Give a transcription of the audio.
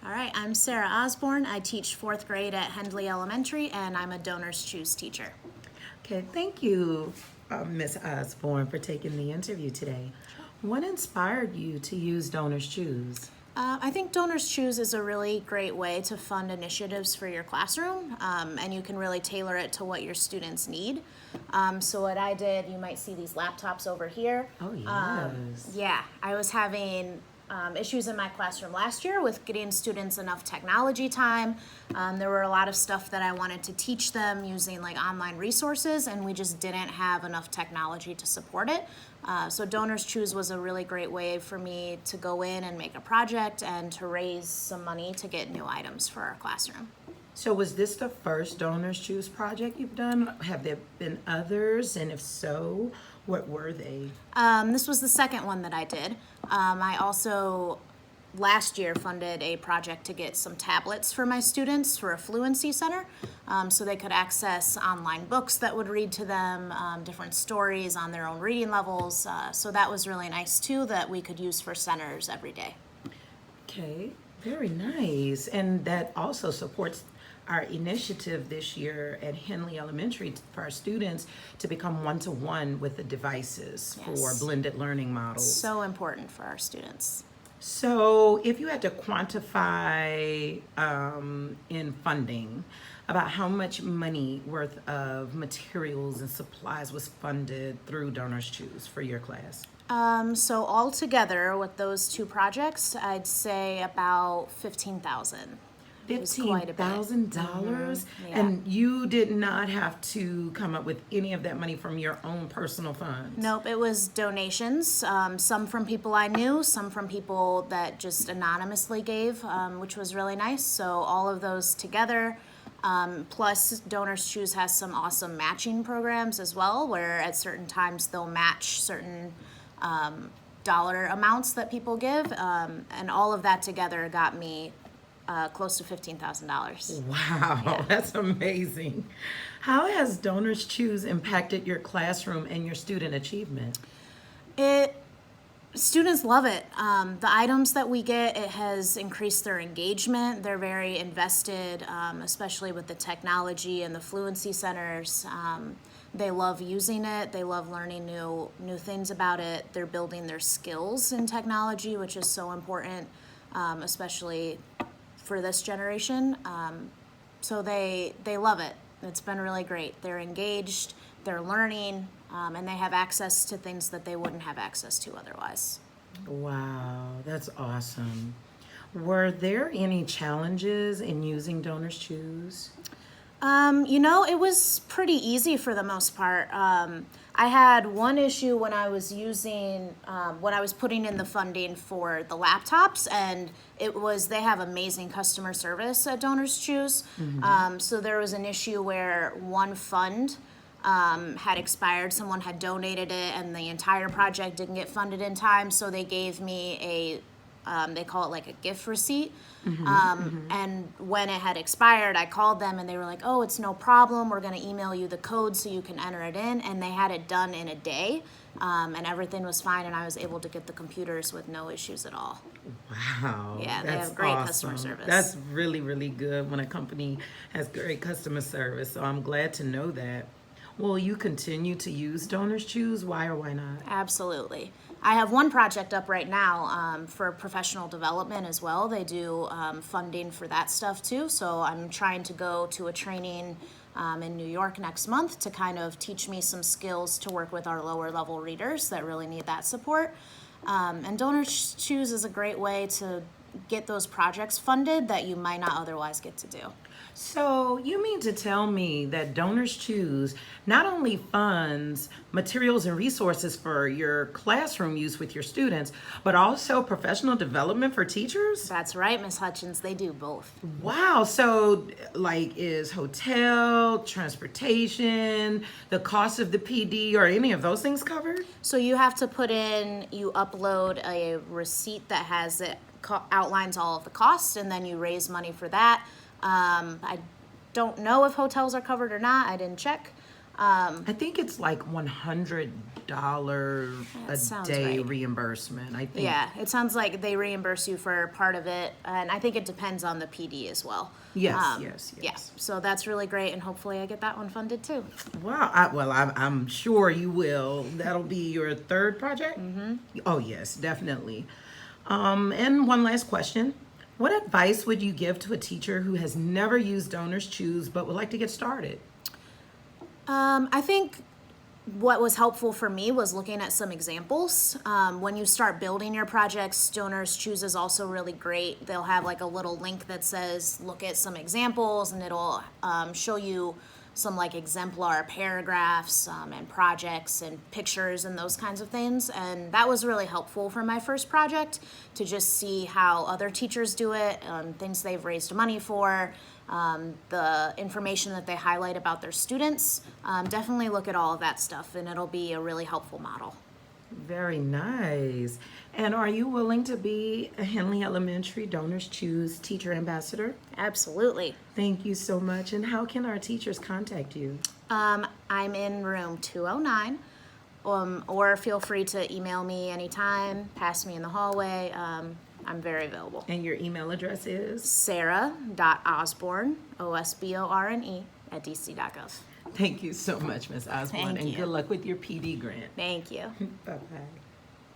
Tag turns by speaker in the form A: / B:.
A: All right, I'm Sarah Osbourne. I teach fourth grade at Hendley Elementary, and I'm a Donors Choose teacher.
B: Okay, thank you, Ms. Osbourne, for taking the interview today. What inspired you to use Donors Choose?
A: I think Donors Choose is a really great way to fund initiatives for your classroom, and you can really tailor it to what your students need. So what I did, you might see these laptops over here.
B: Oh, yes.
A: Yeah, I was having issues in my classroom last year with getting students enough technology time. There were a lot of stuff that I wanted to teach them using like online resources, and we just didn't have enough technology to support it. So Donors Choose was a really great way for me to go in and make a project and to raise some money to get new items for our classroom.
B: So, was this the first Donors Choose project you've done? Have there been others? And if so, what were they?
A: This was the second one that I did. I also last year funded a project to get some tablets for my students for a fluency center, so they could access online books that would read to them, different stories on their own reading levels. So that was really nice too, that we could use for centers every day.
B: Okay, very nice. And that also supports our initiative this year at Henley Elementary for our students to become one-to-one with the devices for
A: Yes.
B: blended learning models.
A: So important for our students.
B: So, if you had to quantify in funding about how much money worth of materials and supplies was funded through Donors Choose for your class?
A: So all together with those two projects, I'd say about 15,000. It was quite a bit.
B: $15,000,
A: yeah.
B: and you did not have to come up with any of that money from your own personal funds.
A: Nope, it was donations, some from people I knew, some from people that just anonymously gave, which was really nice. So all of those together, plus Donors Choose has some awesome matching programs as well, where at certain times they'll match certain dollar amounts that people give, and all of that together got me close to $15,000.
B: Wow,
A: Yeah.
B: that's amazing. How has Donors Choose impacted your classroom and your student achievement?
A: Students love it. The items that we get, it has increased their engagement. They're very invested, especially with the technology and the fluency centers. They love using it. They love learning new things about it. They're building their skills in technology, which is so important, especially for this generation. So they love it. It's been really great. They're engaged, they're learning, and they have access to things that they wouldn't have access to otherwise.
B: Wow, that's awesome. Were there any challenges in using Donors Choose?
A: It was pretty easy for the most part. I had one issue when I was when I was putting in the funding for the laptops, and they have amazing customer service at Donors Choose. So there was an issue where one fund had expired, someone had donated it, and the entire project didn't get funded in time, so they gave me they call it like a gift receipt. And when it had expired, I called them and they were like, oh, it's no problem. We're going to email you the code so you can enter it in. And they had it done in a day, and everything was fine. And I was able to get the computers with no issues at all.
B: Wow.
A: Yeah, they
B: that's
A: have great
B: awesome.
A: customer service.
B: That's really, really good when a company has great customer service. So I'm glad to know that. Will you continue to use Donors Choose? Why or why not?
A: Absolutely. I have one project up right now for professional development as well. They do funding for that stuff too. So I'm trying to go to a training in New York next month to kind of teach me some skills to work with our lower level readers that really need that support. And Donors Choose is a great way to get those projects funded that you might not otherwise get to do.
B: So you mean to tell me that Donors Choose not only funds materials and resources for your classroom use with your students, but also professional development for teachers?
A: That's right, Ms. Hutchins. They do both.
B: Wow. So like is hotel, transportation, the cost of the PD, or any of those things covered?
A: So you have to you upload a receipt that has outlines all of the costs, and then you raise money for that. I don't know if hotels are covered or not. I didn't check.
B: I think it's like $100 a
A: sounds
B: day
A: right.
B: reimbursement. I think.
A: Yeah, it sounds like they reimburse you for part of it, and I think it depends on the PD as well.
B: Yes, yes,
A: Yeah,
B: yes.
A: so that's really great, and hopefully I get that one funded too.
B: Wow. I'm sure you will. That'll be your third project? Mm-hmm. Oh, yes, definitely. And one last question. What advice would you give to a teacher who has never used Donors Choose but would like to get started?
A: I think what was helpful for me was looking at some examples. When you start building your projects, Donors Choose is also really great. They'll have like a little link that says, look at some examples, and it'll show you some like exemplar paragraphs and projects and pictures and those kinds of things. And that was really helpful for my first project to just see how other teachers do it, things they've raised money for, the information that they highlight about their students. Definitely look at all of that stuff, and it'll be a really helpful model.
B: Very nice. And are you willing to be a Henley Elementary Donors Choose Teacher Ambassador?
A: Absolutely.
B: Thank you so much. And how can our teachers contact you?
A: I'm in room 209, or feel free to email me anytime, pass me in the hallway. I'm very available.
B: And your email address is?
A: Sarah.osborne, OSBORNE, @dc.gov.
B: Thank you so much, Ms. Osborne.
A: Thank
B: and
A: you.
B: good luck with your PD grant.
A: Thank you.
B: Bye-bye.